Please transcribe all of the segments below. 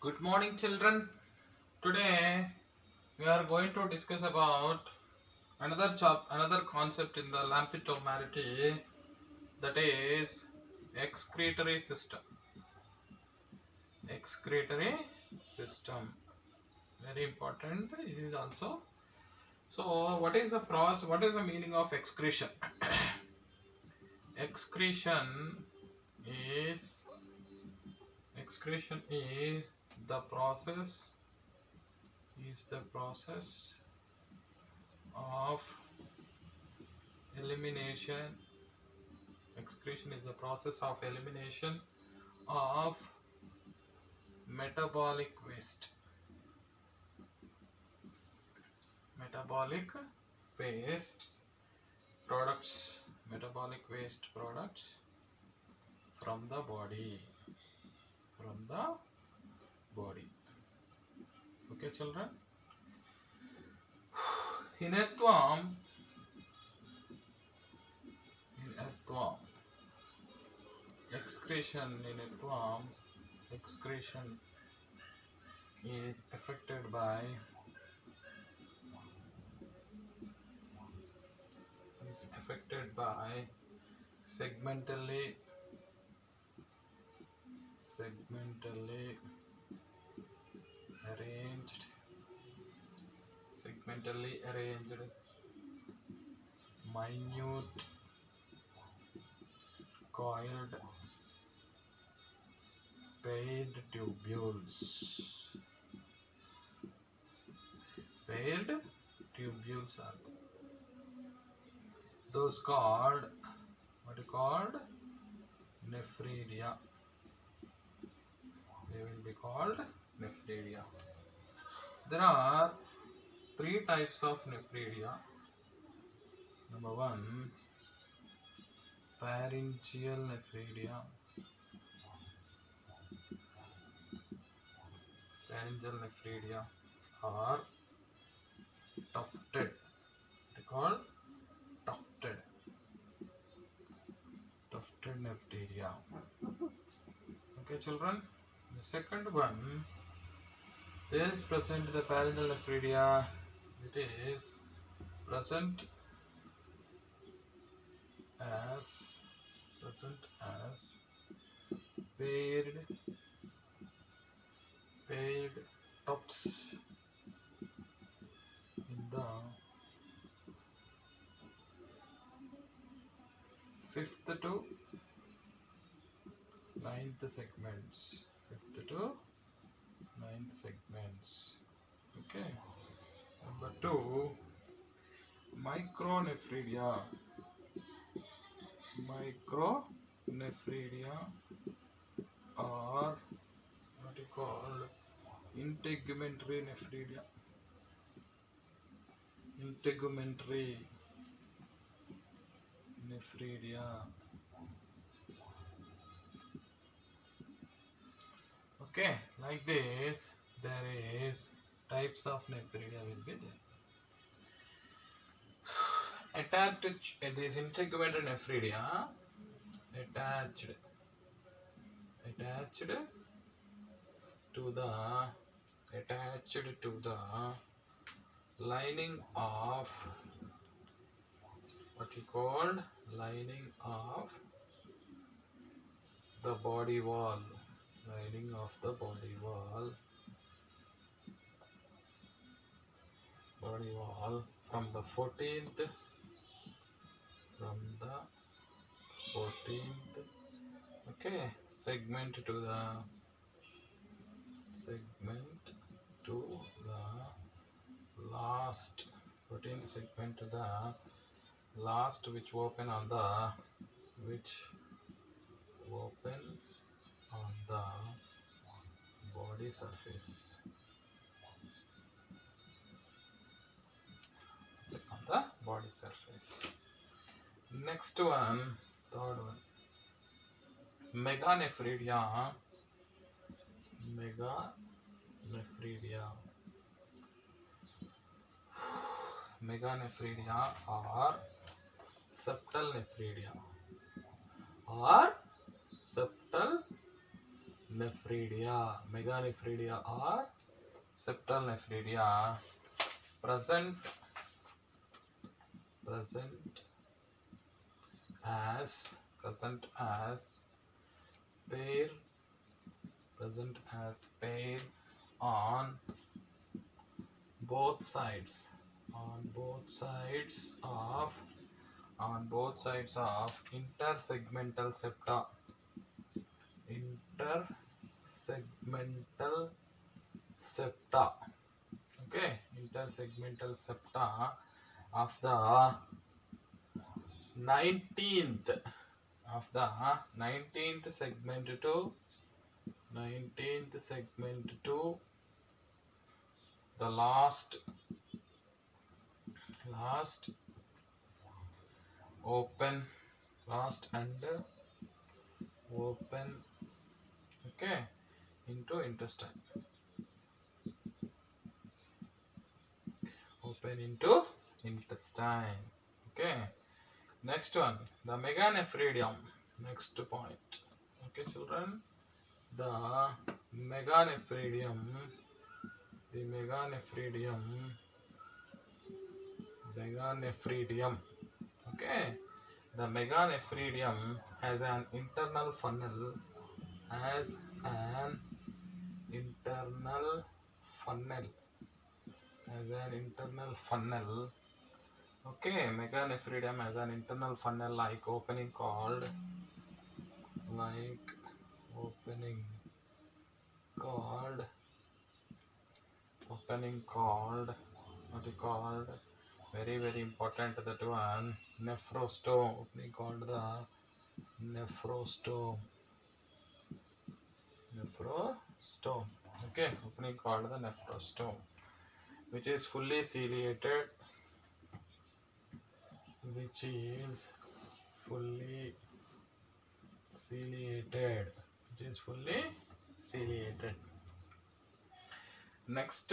Good morning, children. Today we are going to discuss about another concept in the lampetomority, that is excretory system. Excretory system, very important. It is also. So, what is the process? What is the meaning of excretion? excretion is excretion the process is the process of elimination. Excretion is the process of elimination of metabolic waste. Metabolic waste products. Metabolic waste products from the body. From the body. Okay, children. In earthworm, excretion in earthworm, excretion is affected by segmentally arranged minute coiled paired tubules. Paired tubules are those called, what are called, nephridia. They will be called nephridia. There are three types of nephridia. Number one, pharyngeal nephridia. Pharyngeal nephridia are tufted. They called tufted nephridia. Okay, children. The second one, there is present the pharyngeal nephridia. It is present as paired tufts in the fifth to ninth segments. Okay. Number two, micronephridia. Or what you call integumentary nephridia. Okay, like this, there is types of nephridia will be there. Attached to this integumentary nephridia, attached to the lining of what you called lining of the body wall. From the 14th okay, segment to the last 14th segment to the last, which open on the body surface. Next one, third one, meganephridia. Meganephridia or septal nephridia. meganephridia or septal nephridia present as pair on both sides intersegmental septa intersegmental septa okay, intersegmental septa of the 19th segment to 19th segment to the last open and open, okay, into intestine, open into intestine. Okay, next one, the meganephridium. Next point. Okay, children, the meganephridium okay, the meganephridium has an internal funnel okay, meganephridium has an internal funnel like opening called what is called very important, that one, nephrostome. Opening called the nephrostome. Okay, opening called the nephrostome, which is fully ciliated, Next,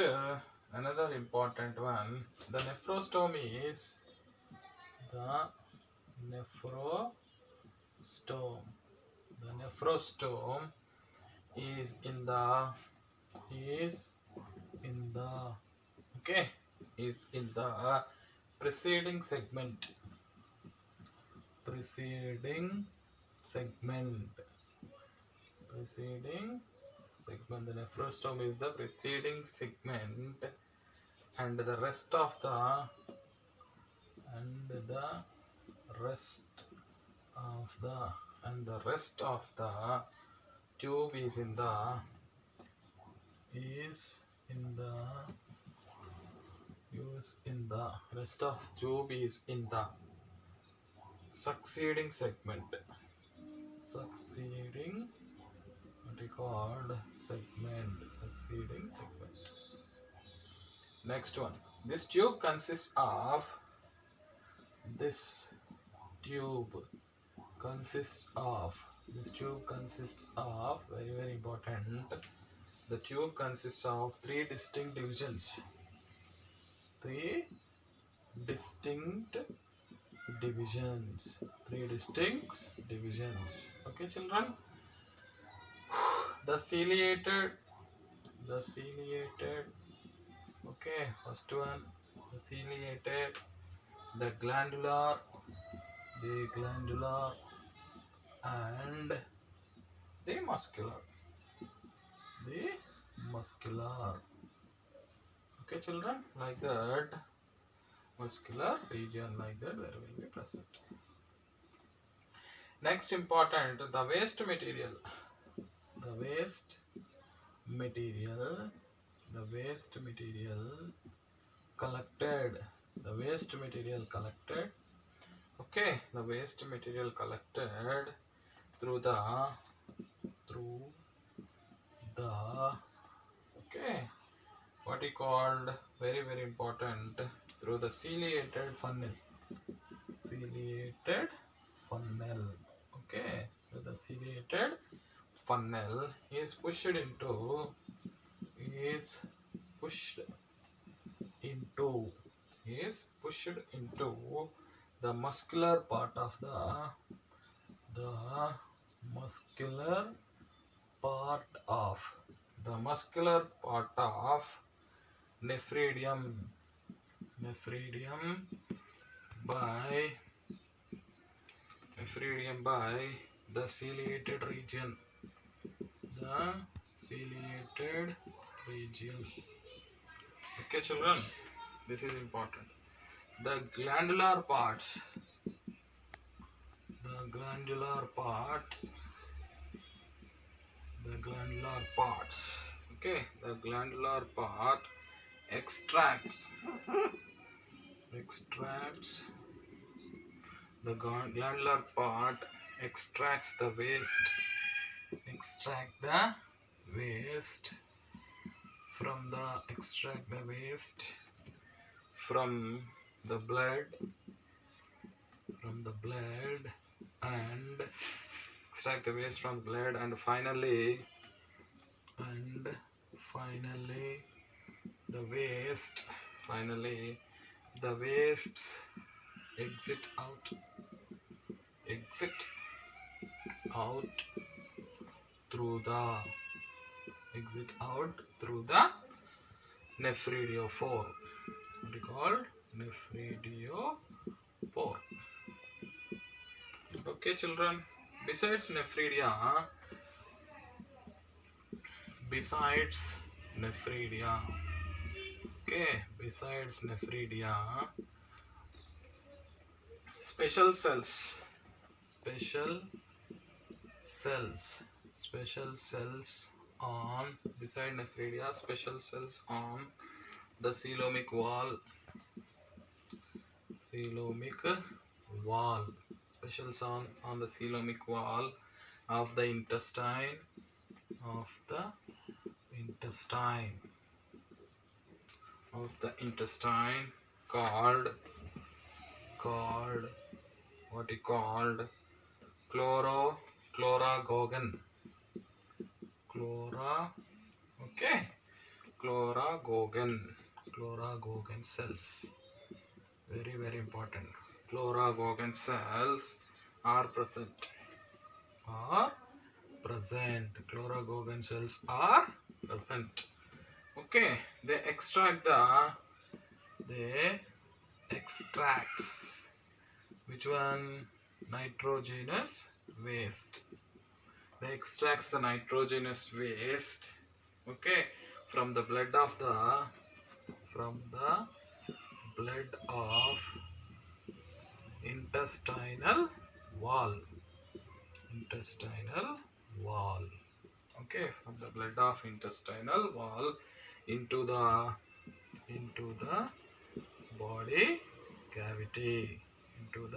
another important one, the nephrostome is in the preceding segment. The nephrostome is the preceding segment, and the rest of the tube is in the succeeding segment. Succeeding segment. Next one. This tube consists of very important. The tube consists of three distinct divisions. Three distinct divisions. Okay, children. The ciliated. Okay, first one, the ciliated, the glandular, and the muscular. Okay, children, like that, muscular region like that there will be present. Next important, the waste material. The waste material collected. Okay, the waste material collected through the okay, what he called very important, through the ciliated funnel. Okay, so the ciliated funnel is pushed into the muscular part of the part of the muscular part of nephridium. Nephridium by the ciliated region. The ciliated region. Okay, children, this is important. The glandular parts. The glandular part. The glandular parts. Okay, the glandular part extracts the glandular part extract the waste from the blood and extract the waste from blood, and finally the wastes exit out through the nephridiophore. What is called nephridiophore. Okay, children. Besides nephridia, special cells on beside nephridia, special cells on the coelomic wall, special on the coelomic wall of the intestine called what is called chlorogogan. Chlorogogan cells, very very important. Chlorogogan cells are present. Chlorogogan cells are present. Okay, they extract which one? Nitrogenous waste. They extracts the nitrogenous waste, okay, from the blood of intestinal wall. Okay, from the blood of intestinal wall into the body cavity. Into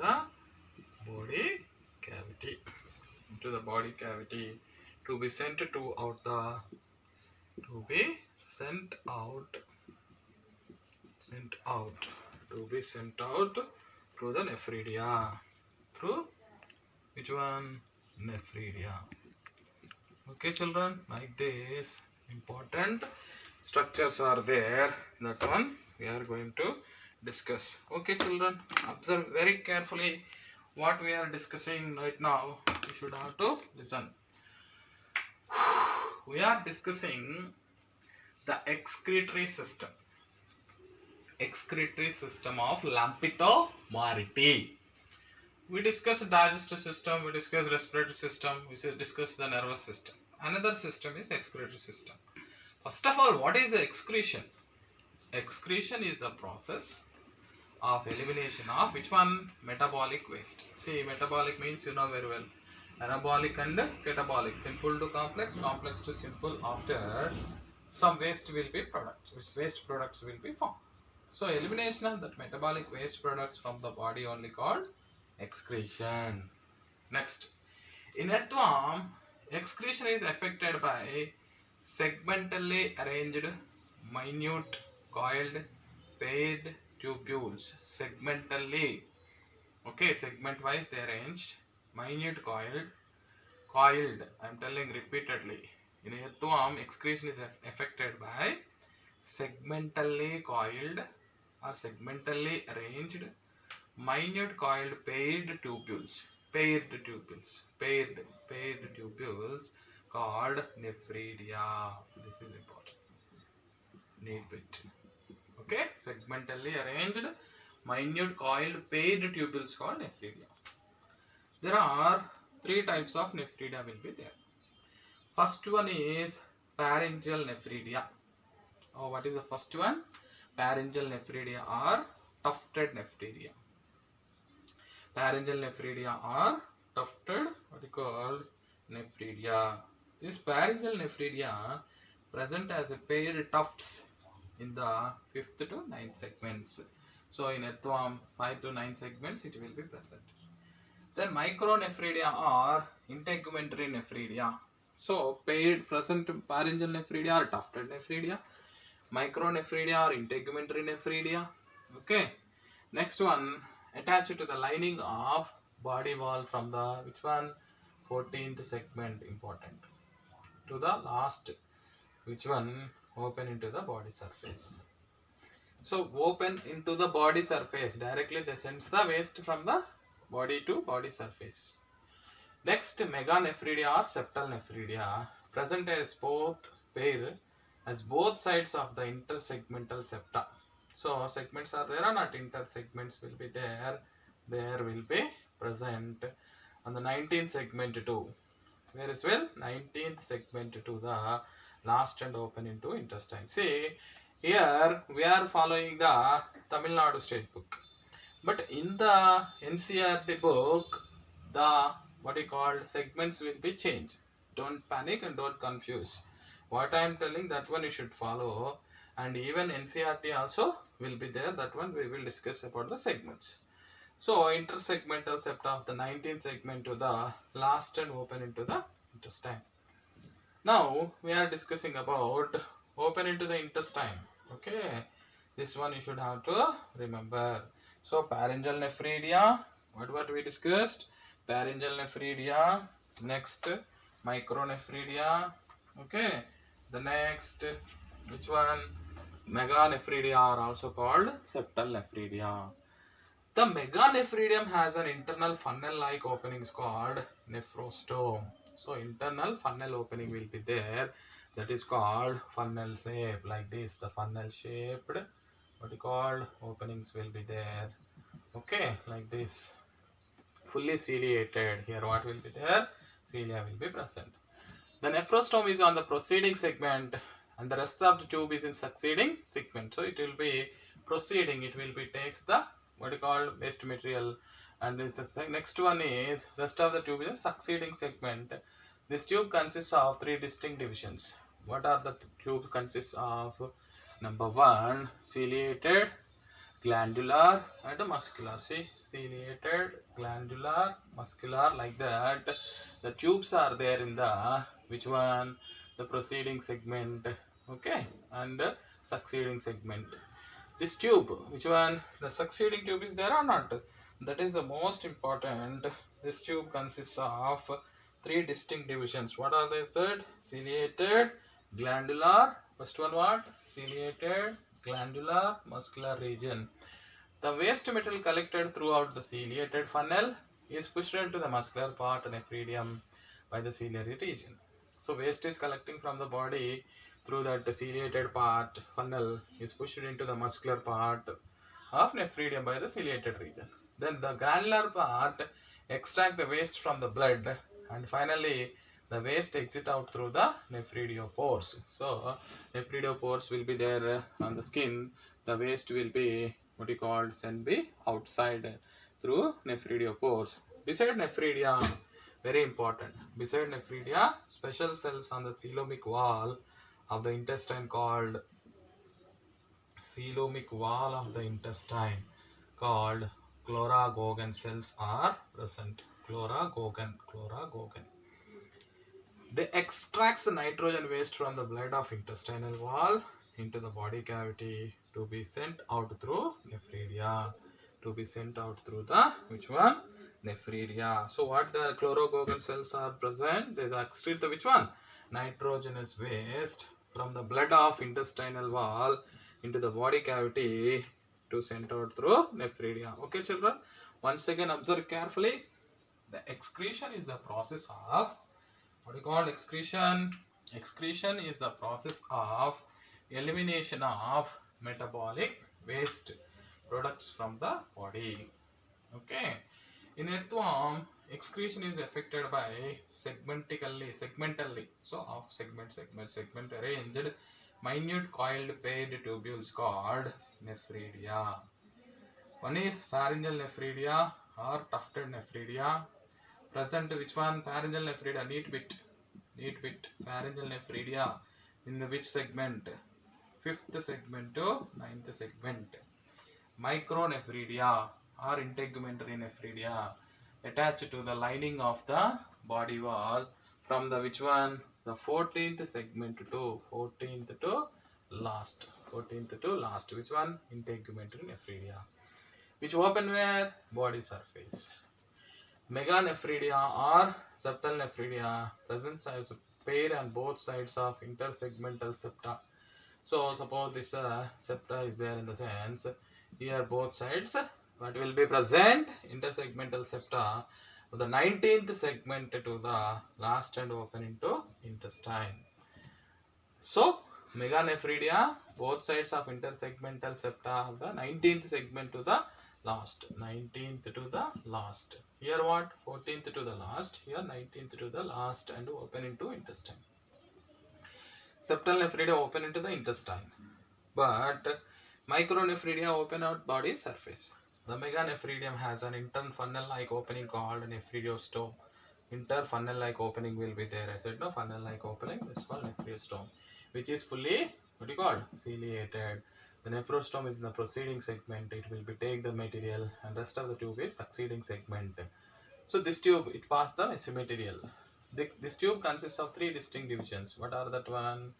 the body cavity to be sent out through the nephridia. Through which one? Nephridia. Okay, children, like this important structures are there. That one we are going to discuss. Okay, children, observe very carefully what we are discussing right now. You should have to listen. We are discussing the excretory system of Lampeto-Mariti. We discussed digestive system, we discussed respiratory system, we discussed the nervous system. Another system is excretory system. First of all, what is excretion? Excretion is a process of elimination of which one? Metabolic waste. See, metabolic means you know very well. Anabolic and catabolic. Simple to complex, complex to simple. After some waste will be products. Waste products will be formed. So elimination of that metabolic waste products from the body only called excretion. Next, in earthworm, excretion is affected by segmentally arranged, minute, coiled, paired tubules. Segmentally, okay, segment wise they arranged, minute, coiled. I am telling repeatedly. In earthworm, excretion is affected by segmentally coiled or segmentally arranged, minute coiled paired tubules called nephridia. This is important. Need bit. Okay, segmentally arranged, minute coiled paired tubules called nephridia. There are three types of nephridia will be there. First one is pharyngeal nephridia. Oh, what is the first one? Pharyngeal nephridia or tufted nephridia. Pharyngeal nephridia or tufted, what you call nephridia. This pharyngeal nephridia present as a paired tufts in the 5th to 9th segments. So in earthworm 5 to 9 segments it will be present. Then micronephridia or integumentary nephridia. So paired present pharyngeal nephridia or tufted nephridia, micronephridia or integumentary nephridia. Okay. Next one, attached to the lining of body wall from the which one? 14th segment, important, to the last, which one? Open into the body surface. So open into the body surface, directly they sends the waste from the body to body surface. Next, meganephridia or septal nephridia, present as both pair as both sides of the intersegmental septa. So segments are there or not? Intersegments will be there. There will be present on the 19th segment too. Where is well? 19th segment to the last and open into intestine. See, here we are following the Tamil Nadu state book. But in the NCERT book, the what you call segments will be changed. Don't panic and don't confuse. What I am telling, that one you should follow, and even NCERT also will be there. That one we will discuss about the segments. So intersegmental septa of the 19th segment to the last and open into the intestine. Now we are discussing about open into the intestine. Okay, this one you should have to remember. So pharyngeal nephridia, what we discussed? Pharyngeal nephridia. Next, micronephridia. Okay, the next, which one? Meganephridia are also called septal nephridia. The meganephridium has an internal funnel-like openings called nephrostome. So internal funnel opening will be there. That is called funnel shape, like this. The funnel shaped, what you called openings will be there. Okay, like this. Fully ciliated. Here what will be there? Cilia will be present. The nephrostome is on the preceding segment and the rest of the tube is in succeeding segment. So it will be proceeding. It will be takes the what you call waste material, and the next one is rest of the tube is a succeeding segment. This tube consists of three distinct divisions. What are the tube consists of? Number one, ciliated, glandular and muscular. See, ciliated, glandular, muscular, like that. The tubes are there in the which one? The preceding segment. Okay, and succeeding segment. This tube, which one? The succeeding tube is there or not? That is the most important. This tube consists of three distinct divisions. What are they? Third, ciliated, glandular. First one what? Ciliated, glandular, muscular region. The waste material collected throughout the ciliated funnel is pushed into the muscular part nephridium by the ciliary region. So waste is collecting from the body through that ciliated part funnel is pushed into the muscular part of nephridium by the ciliated region. Then the granular part extract the waste from the blood, and finally the waste exit out through the nephriospores. So nephriospores will be there on the skin. The waste will be what you call send be outside through nephriospores. Beside nephridia, very important. Beside nephridia, special cells on the coelomic wall of the intestine called coelomic wall of the intestine called Chlorogogan cells are present. Chlorogogan. They extracts the nitrogen waste from the blood of intestinal wall into the body cavity to be sent out through nephridia. To be sent out through the which one? Nephridia. So what the chlorogogan cells are present? They excrete the which one? Nitrogenous waste from the blood of intestinal wall into the body cavity to send out through nephridia. Okay, children. Once again, observe carefully. The excretion is the process of What do you call excretion? Excretion is the process of elimination of metabolic waste products from the body. Okay. In earthworm, excretion is affected by segmentally. So of segment arranged minute coiled paired tubules called nephridia. One is pharyngeal nephridia or tufted nephridia. Present which one? Pharyngeal nephridia, neat bit, pharyngeal nephridia in the which segment? Fifth segment to ninth segment. Micronephridia or integumentary nephridia attached to the lining of the body wall from the which one? The 14th segment to 14th to last. Which one? Integumentary nephridia. Which open where? Body surface. Meganephridia or septal nephridia presents as pair on both sides of intersegmental septa. So suppose this septa is there in the sense here both sides what will be present intersegmental septa of the 19th segment to the last and open into intestine. So meganephridia both sides of intersegmental septa of the 19th segment to the last, 19th to the last. Here what? 14th to the last, here 19th to the last and open into intestine. Septal nephridia open into the intestine, but micronephridia open out body surface. The meganephridium has an intern funnel-like opening called nephridiostome. Interfunnel-like opening will be there. I said no, funnel-like opening. This called nephridiostome, which is fully what do you call ciliated. The nephrostome is in the preceding segment. It will be take the material, and rest of the tube is succeeding segment. So this tube it pass the mesomaterial. This tube consists of three distinct divisions. What are that one?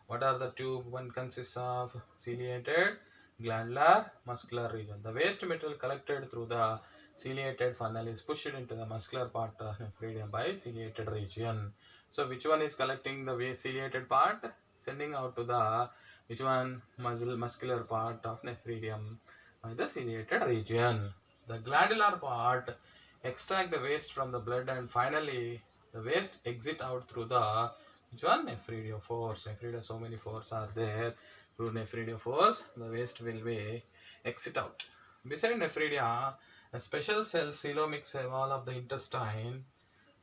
What are the tube? One consists of ciliated, glandular, muscular region. The waste material collected through the ciliated funnel is pushed into the muscular part of nephridium by ciliated region. So which one is collecting the waste ciliated part? Sending out to the which one? Muscular part of nephridium by the ciliated region. The glandular part extract the waste from the blood, and finally the waste exit out through the which one? Nephriophores. Nephridia, so many pores are there. Through nephriophores, the waste will be exit out. Beside nephridia, a special cell, coelomic cell wall of the intestine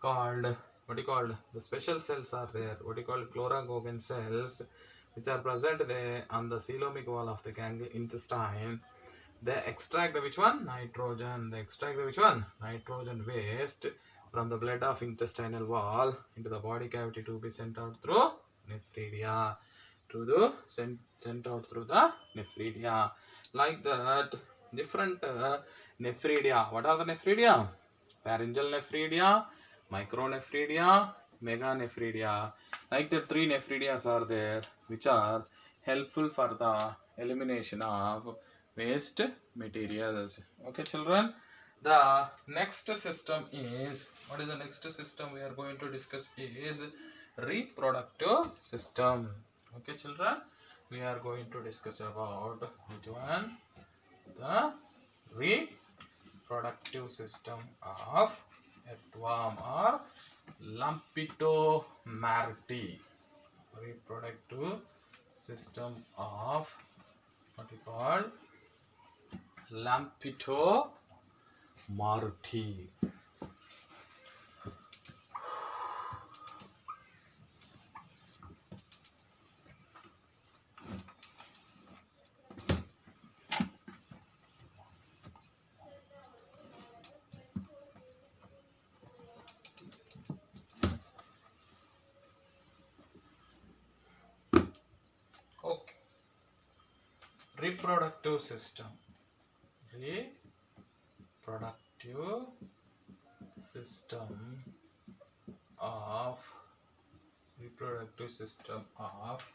called, what do you call, the special cells are there. What do you call Chlorogogan cells, which are present there on the coelomic wall of the intestine. They extract the which one? Nitrogen. They extract the which one? Nitrogen waste from the blood of intestinal wall into the body cavity to be sent out through nephridia. Sent out through the nephridia. Like that, different nephridia. What are the nephridia? Pharyngeal nephridia, micronephridia, meganephridia. Like the three nephridias are there, which are helpful for the elimination of waste materials. Okay, children. The next system is, what is the next system we are going to discuss is reproductive system. Okay, children. We are going to discuss about which one? The reproductive system of earthworm or Lampetomyrti. Reproductive system of what we call Lampetomyrti. Okay. Reproductive system. Reproductive system of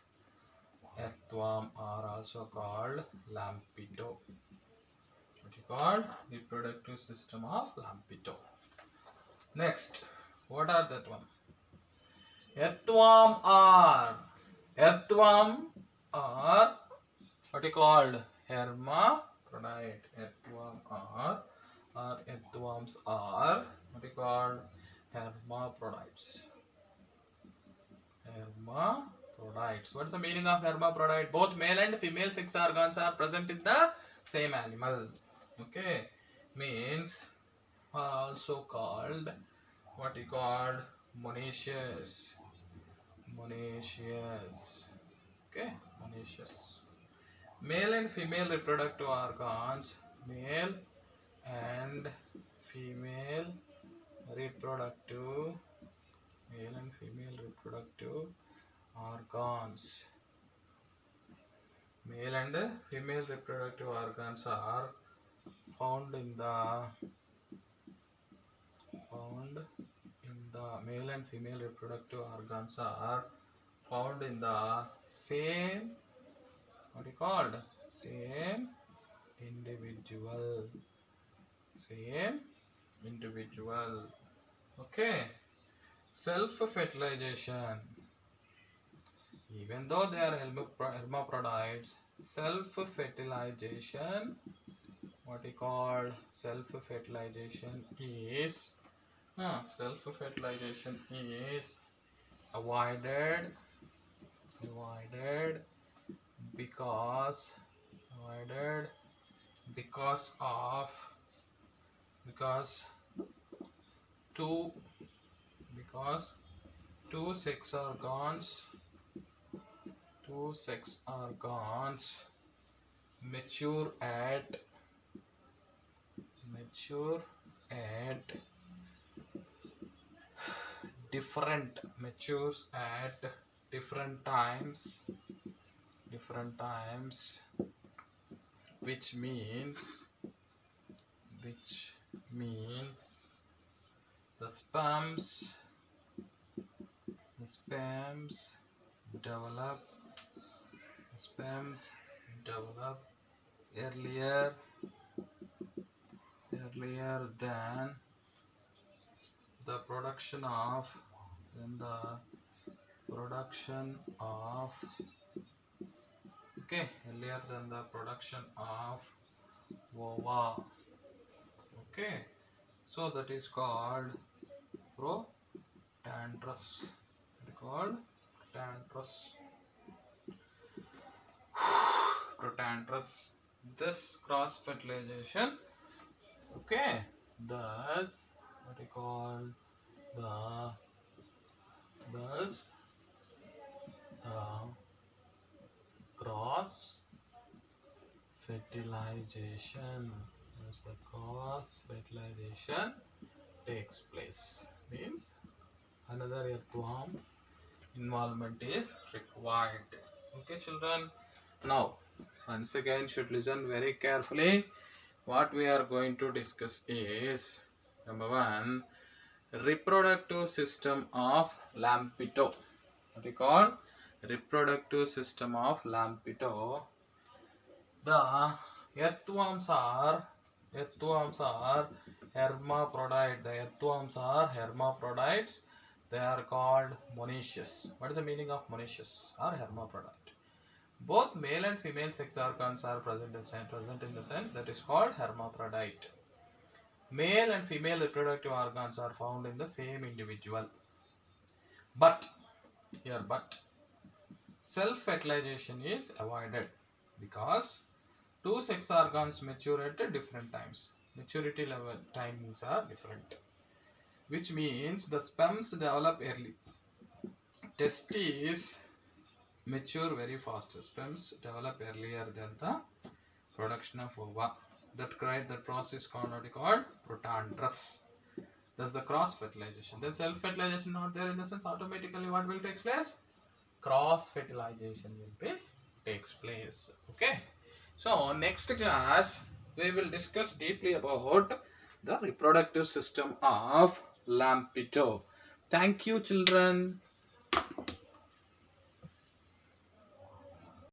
earthworm are also called Lampeto. What you call reproductive system of Lampeto. Next, what are that one? Earthworm are what you called hermaphrodite. Earthworms are what you call hermaphrodites. Hermaphrodites. What's the meaning of hermaphrodite? Both male and female sex organs are present in the same animal. Okay, means are also called what you called monoecious. Monoecious. Okay, monoecious. Male and female reproductive organs. Male and female reproductive. Male and female reproductive organs. Male and female reproductive organs are found in the male and female reproductive organs are found in the same what you called same individual. Okay, self fertilization. Even though they are hermaphrodites, self-fertilization, what we call self-fertilization is avoided because two sex organs mature at different times, which means the sperms develop earlier than the production of ova. Okay, so that is called protandrous. This cross fertilization, okay, thus what we call the cross fertilization takes place, means another earthworm involvement is required. Okay children, now once again should listen very carefully. What we are going to discuss is number one, reproductive system of Lampito. What we call reproductive system of Lampito. The earthworms are hermaphrodite. The earthworms are hermaphrodites. They are called monoecious. What is the meaning of monoecious or hermaphrodite? Both male and female sex organs are present in the sense that is called hermaphrodite. Male and female reproductive organs are found in the same individual. But self-fertilization is avoided because two sex organs mature at different times. Maturity level timings are different, which means the sperms develop early. Testes mature very fast. Sperms develop earlier than the production of ova. That process called protandrous. That's the cross fertilization. Then self fertilization not there in the sense, automatically what will take place? Cross fertilization will takes place. Okay. So next class we will discuss deeply about the reproductive system of Lampito. Thank you children.